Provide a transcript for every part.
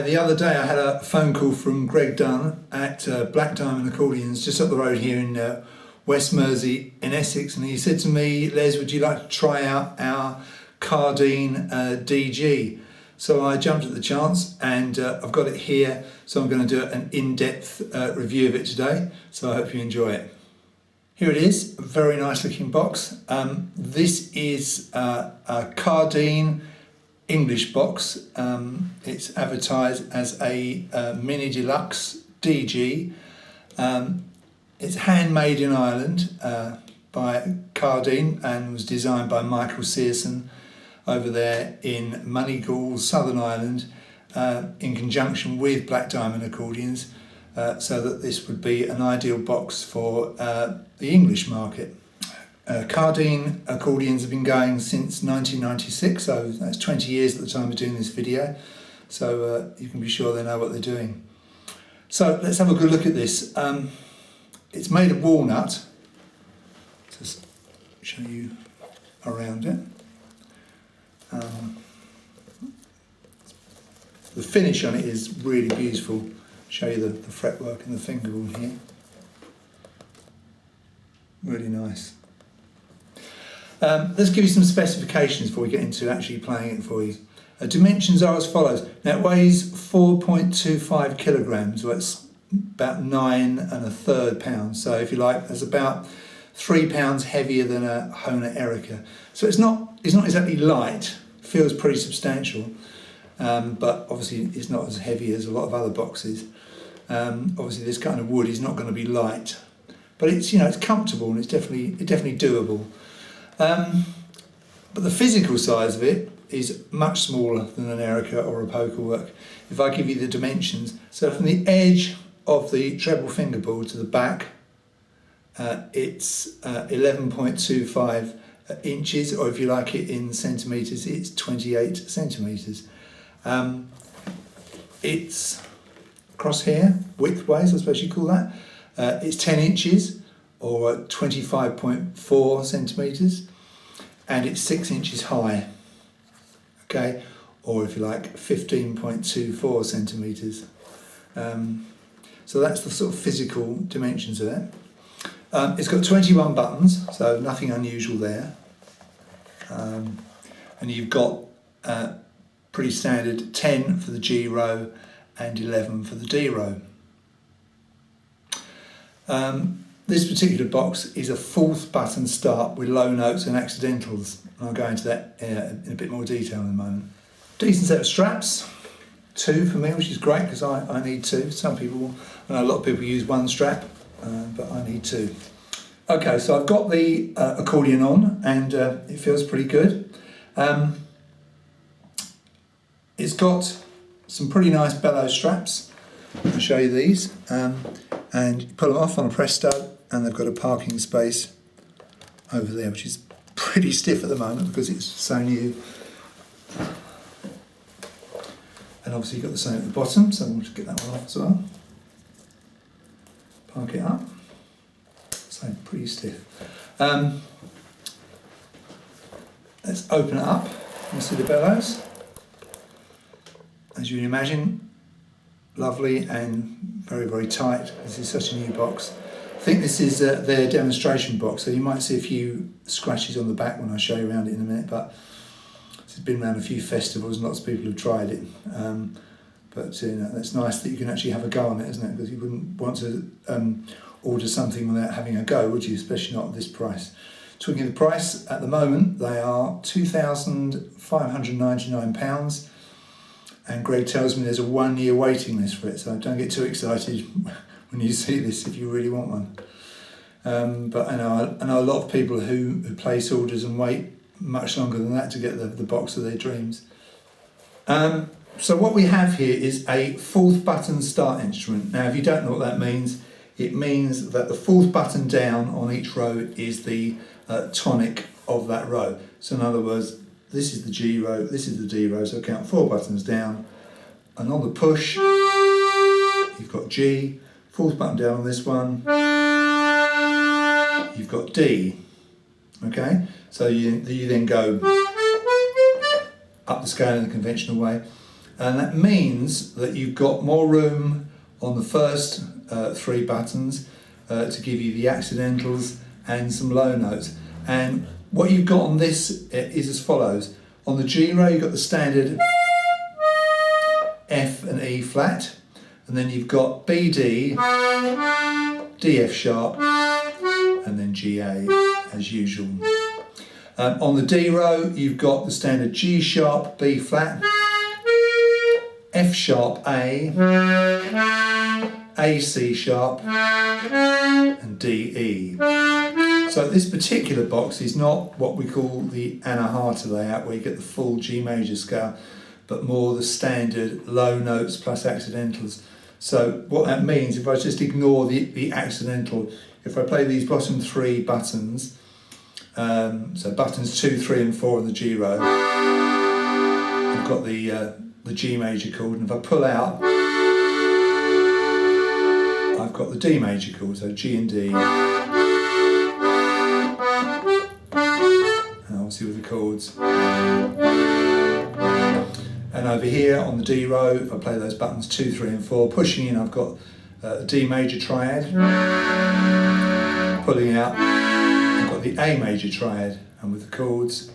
the other day I had a phone call from Greg Dunn at Black Diamond Accordions just up the road here in West Mersey in Essex, and he said to me, Les, would you like to try out our Cairdin DG? So I jumped at the chance, and I've got it here, so I'm going to do an in-depth review of it today, so I hope you enjoy it. Here it is, a very nice looking box. This is a Cairdin English box. It's advertised as a mini deluxe DG. It's handmade in Ireland by Cairdin and was designed by Michael Searson over there in Moneygall, Southern Ireland, in conjunction with Black Diamond Accordions, so that this would be an ideal box for the English market. Cairdin accordions have been going since 1996, so that's 20 years at the time of doing this video, so you can be sure they know what they're doing. So let's have a good look at this. It's made of walnut. Just show you around it. The finish on it is really beautiful. Show you the fretwork and the fingerboard here. Really nice. Let's give you some specifications before we get into actually playing it for you. Dimensions are as follows. Now it weighs 4.25 kilograms, so it's about 9 1/3 pounds. So if you like, that's about 3 pounds heavier than a Hohner Erica. So it's not exactly light. Feels pretty substantial, but obviously it's not as heavy as a lot of other boxes. Obviously this kind of wood is not going to be light, but it's, you know, it's comfortable and it's definitely doable. But the physical size of it is much smaller than an Erica or a poker work. If I give you the dimensions, so from the edge of the treble fingerboard to the back, it's 11.25 inches, or if you like it in centimetres, it's 28 centimetres. It's crosshair, width-wise, I suppose you call that. It's 10 inches, or 25.4 centimetres, and it's 6 inches high, okay, or if you like 15.24 centimetres. So that's the sort of physical dimensions of it. It's got 21 buttons, so nothing unusual there, and you've got pretty standard 10 for the G row and 11 for the D row. This particular box is a 4th button start with low notes and accidentals, and I'll go into that in a bit more detail in a moment. Decent set of straps, 2 for me, which is great because I need 2. Some people, I know a lot of people use 1 strap, but I need 2. Okay, so I've got the accordion on, and it feels pretty good. It's got some pretty nice Bellows straps. I'll show you these, and you pull them off on a press stud, and they've got a parking space over there, which is pretty stiff at the moment because it's so new. And obviously you've got the same at the bottom, so we'll just get that one off as well. Park it up. So pretty stiff. Let's open it up and see the Bellows. As you can imagine, lovely and very, very tight. This is such a new box. I think this is their demonstration box, so you might see a few scratches on the back when I show you around it in a minute, but it's been around a few festivals and lots of people have tried it. But you know, it's nice that you can actually have a go on it, isn't it? Because you wouldn't want to order something without having a go, would you? Especially not at this price. Talking of the price, at the moment they are £2,599, and Greg tells me there's a 1-year waiting list for it, so don't get too excited when you see this if you really want one. But I know a lot of people who place orders and wait much longer than that to get the box of their dreams. So what we have here is a 4th button start instrument. Now if you don't know what that means, it means that the 4th button down on each row is the tonic of that row. So in other words, this is the G row, this is the D row, so count 4 buttons down, and on the push you've got G, 4th button down on this one, you've got D, okay? So you then go up the scale in the conventional way, And that means that you've got more room on the first 3 buttons to give you the accidentals and some low notes. And what you've got on this is as follows. On the G row you've got the standard F and E flat, and then you've got B, D, D, F sharp, and then G, A as usual. On the D row you've got the standard G sharp, B flat, F sharp, A, C sharp, and D, E. So this particular box is not what we call the Anahata layout, where you get the full G major scale, but more the standard low notes plus accidentals. So what that means, if I just ignore the accidental, if I play these bottom 3 buttons, so buttons 2, 3 and 4 on the G row, I've got the G major chord, and if I pull out, I've got the D major chord, so G and D. And obviously with the chords. And over here on the D row, if I play those buttons 2, 3 and 4, pushing in I've got the D major triad. Pulling out, I've got the A major triad, and with the chords.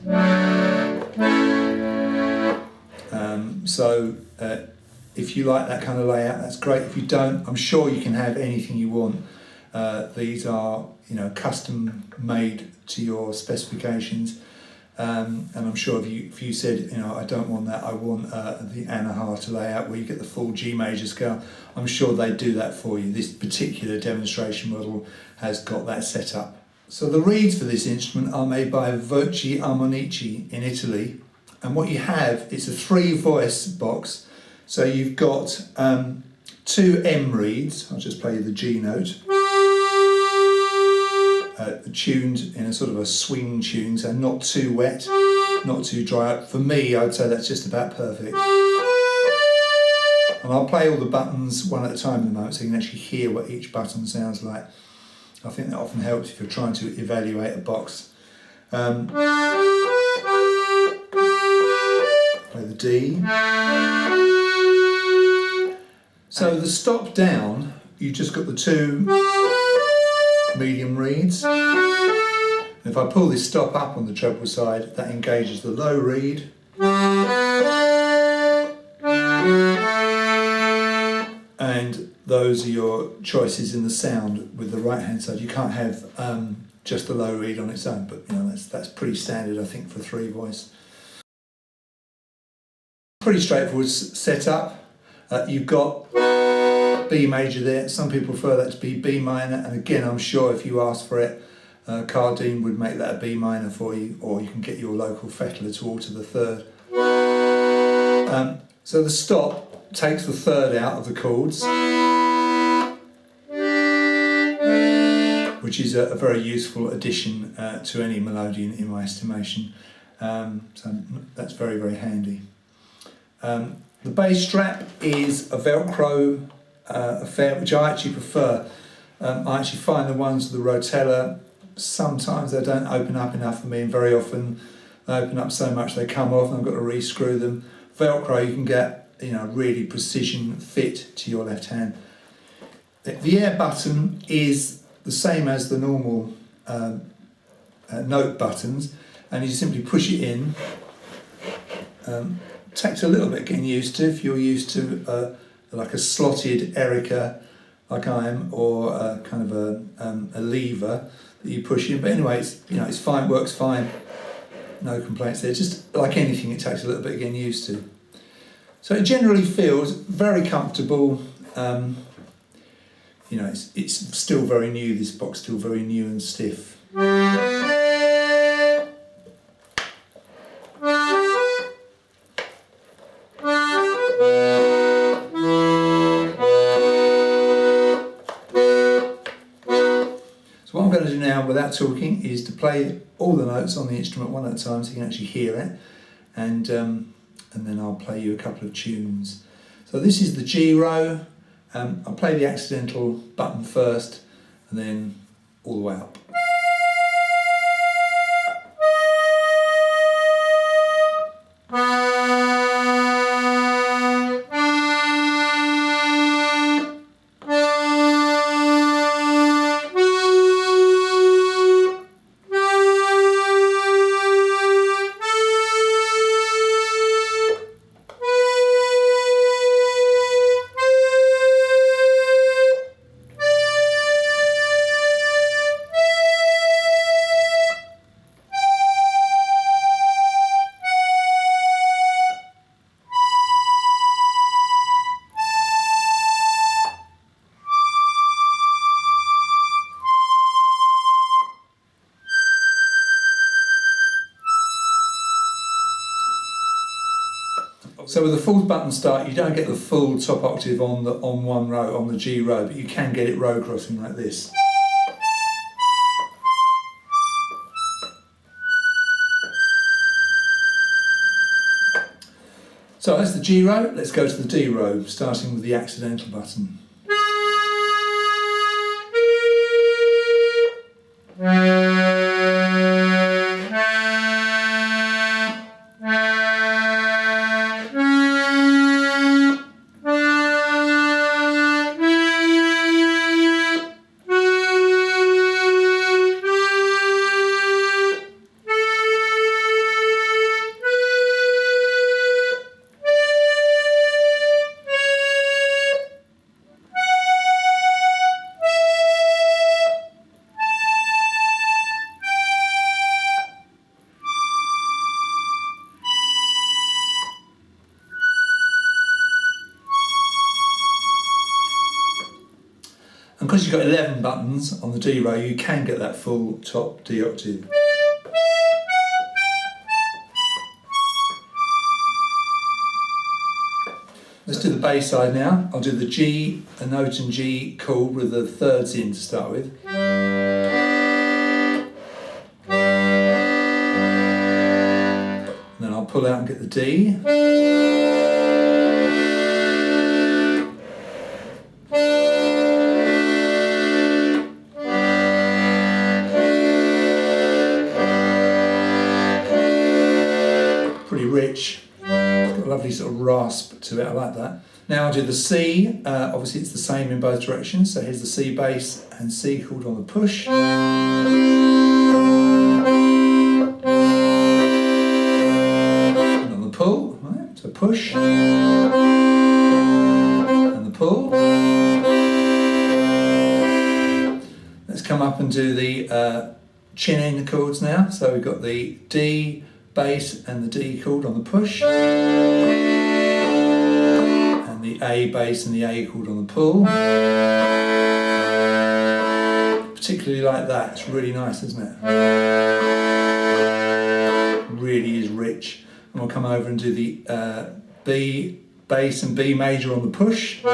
If you like that kind of layout, that's great. If you don't, I'm sure you can have anything you want. These are, custom made to your specifications, and I'm sure if you said, I don't want that, I want the Anahata layout where you get the full G major scale, I'm sure they do that for you. This particular demonstration model has got that set up. So the reeds for this instrument are made by Voci Armonici in Italy, and what you have is a 3-voice box. So you've got 2 M reeds. I'll just play you the G note. Tuned in a sort of a swing tune, so not too wet, not too dry. For me, I'd say that's just about perfect. And I'll play all the buttons one at a time in a moment so you can actually hear what each button sounds like. I think that often helps if you're trying to evaluate a box. Play the D. So the stop down, you just got the 2 medium reeds. If I pull this stop up on the treble side, that engages the low reed. And those are your choices in the sound with the right hand side. You can't have just the low reed on its own, but that's pretty standard, I think, for 3-voice. Pretty straightforward setup. You've got B major there. Some people prefer that to be B minor, and again, I'm sure if you ask for it, Cairdin would make that a B minor for you, or you can get your local fettler to alter the 3rd. So the stop takes the 3rd out of the chords, which is a very useful addition to any Melodeon in my estimation. So that's very, very handy. The bass strap is a Velcro affair, which I actually prefer. I actually find the ones with the rotella, sometimes they don't open up enough for me, and very often they open up so much they come off and I've got to re-screw them. Velcro, you can get really precision fit to your left hand. The air button is the same as the normal note buttons, and you simply push it in. Takes a little bit getting used to if you're used to like a slotted Erica like I am, or kind of a lever that you push in. But anyway, it's fine, works fine, no complaints there. Just like anything, it takes a little bit getting used to. So it generally feels very comfortable. It's still very new. This box still very new and stiff. What I'm going to do now, without talking, is to play all the notes on the instrument one at a time so you can actually hear it, and then I'll play you a couple of tunes. So this is the G row. I'll play the accidental button first, and then all the way up. So with the fourth button start, you don't get the full top octave on one row, on the G row, but you can get it row crossing like this. So that's the G row. Let's go to the D row, starting with the accidental button. And because you've got 11 buttons on the D row, you can get that full top D octave. Let's do the bass side now. I'll do the G, a note and G chord with the thirds in to start with. And then I'll pull out and get the D. Pretty rich. It's got a lovely sort of rasp to it, I like that. Now I'll do the C, obviously it's the same in both directions, so here's the C bass and C chord on the push. And on the pull, right, so push. And the pull. Let's come up and do the chin end chords now. So we've got the D, bass and the D chord on the push, and the A bass and the A chord on the pull. Particularly like that, it's really nice, isn't it? Really is rich. And we'll come over and do the B bass and B major on the push,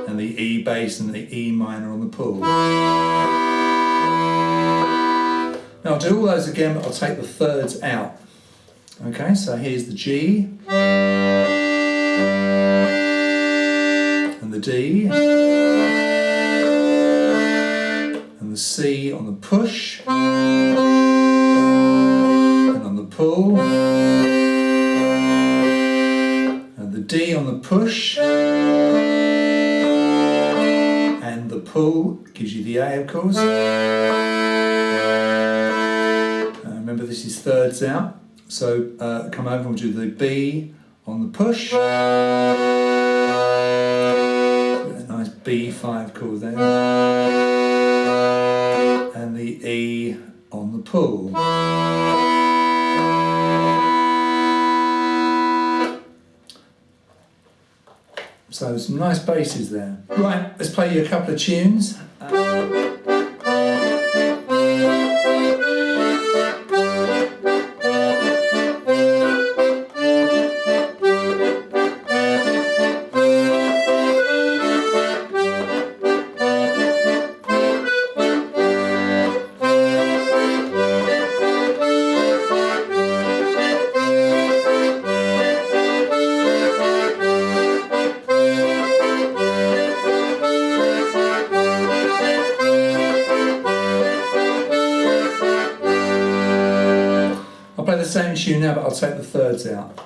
and the E bass and the E minor on the pull. Now I'll do all those again, but I'll take the thirds out. Okay, so here's the G, and the D, and the C on the push, and on the pull, and the D on the push, and the pull gives you the A, of course. Remember, this is thirds out, so come over and we'll do the B on the push, a nice B5 chord there, and the E on the pull. So some nice basses there. Right, let's play you a couple of tunes. I'll play the same tune now, but I'll take the thirds out.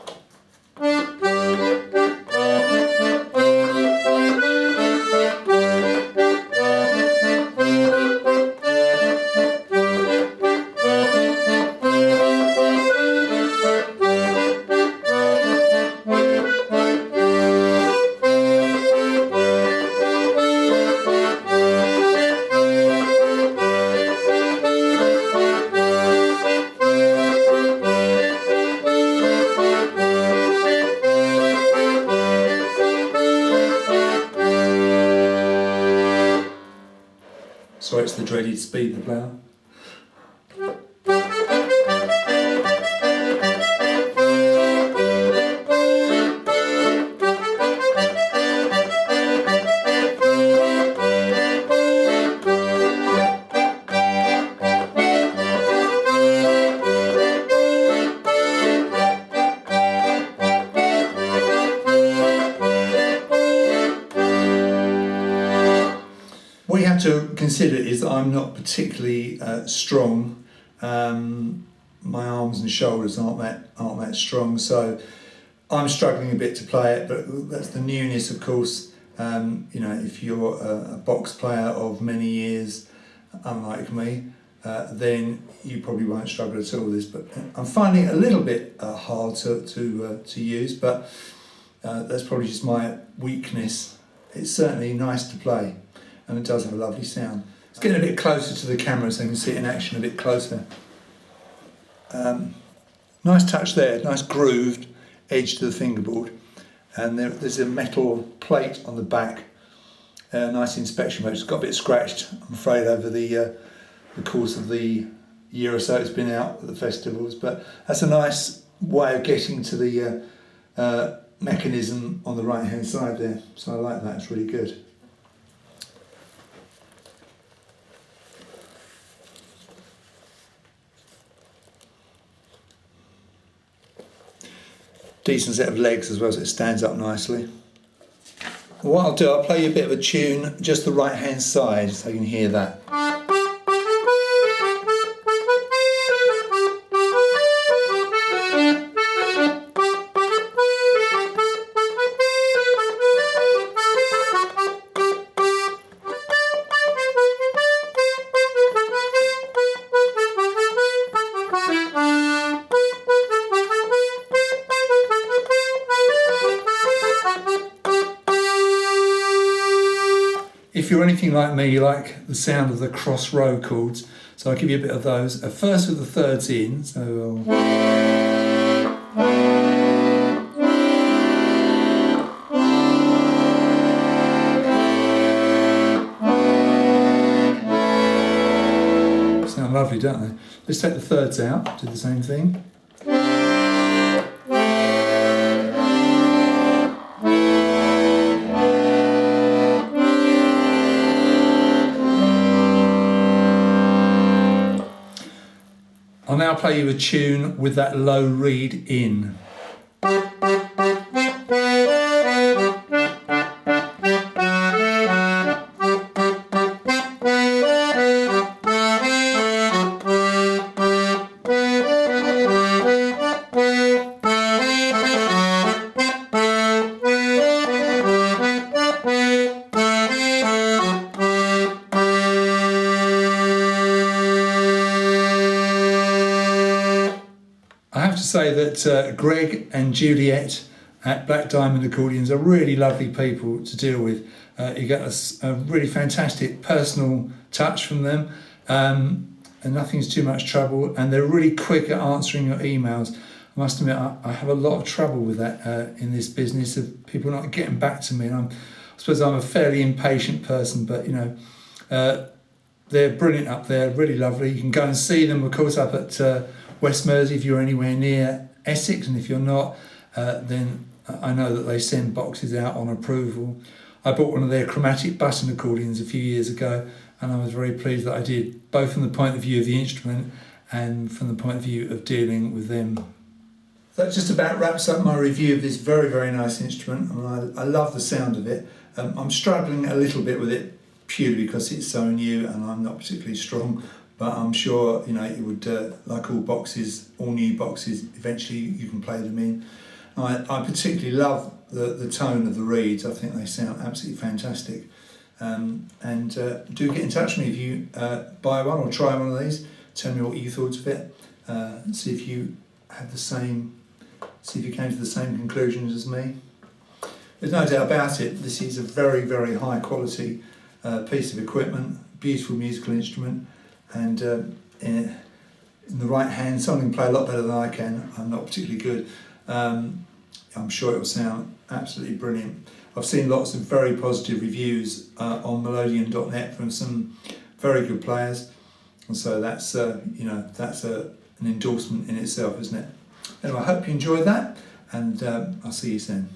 Sorry, it's the dreaded speed the blower. consider is that I'm not particularly strong. My arms and shoulders aren't that strong, so I'm struggling a bit to play it. But that's the newness, of course. You know, if you're a box player of many years, unlike me, then you probably won't struggle at all with this. But I'm finding it a little bit hard to use, but that's probably just my weakness. It's certainly nice to play, and it does have a lovely sound. It's getting a bit closer to the camera so you can see it in action a bit closer. Nice touch there, nice grooved edge to the fingerboard, and there's a metal plate on the back. Nice inspection, but it's got a bit scratched, I'm afraid, over the course of the year or so it's been out at the festivals. But that's a nice way of getting to the mechanism on the right hand side there, so I like that. It's really good. Decent set of legs as well, so it stands up nicely. What I'll do, I'll play you a bit of a tune, just the right hand side, so you can hear that. If you're anything like me, you like the sound of the cross row chords, so I'll give you a bit of those. First with the thirds in, so sound lovely, don't they? Let's take the thirds out, do the same thing. I'll now play you a tune with that low reed in. I have to say that Greg and Juliet at Black Diamond Accordions are really lovely people to deal with. You get a really fantastic personal touch from them, and nothing's too much trouble, and they're really quick at answering your emails. I must admit, I have a lot of trouble with that in this business, of people not getting back to me, and I suppose I'm a fairly impatient person, but you know, they're brilliant up there, really lovely. You can go and see them, of course, up at West Mersey if you're anywhere near Essex, and if you're not, then I know that they send boxes out on approval. I bought one of their chromatic button accordions a few years ago, and I was very pleased that I did, both from the point of view of the instrument and from the point of view of dealing with them. That just about wraps up my review of this very, very nice instrument, and I love the sound of it. I'm struggling a little bit with it purely because it's so new and I'm not particularly strong. But I'm sure, you know, it would, like all boxes, all new boxes, eventually you can play them in. I particularly love the tone of the reeds. I think they sound absolutely fantastic. And do get in touch with me if you buy one or try one of these. Tell me what you thought of it. See if you have the same, see if you came to the same conclusions as me. There's no doubt about it, this is a very, very high quality piece of equipment, beautiful musical instrument. And in the right hand, someone can play a lot better than I can. I'm not particularly good. I'm sure it will sound absolutely brilliant. I've seen lots of very positive reviews on Melodeon.net from some very good players, and so that's you know, that's an endorsement in itself, isn't it? Anyway, I hope you enjoyed that, and I'll see you soon.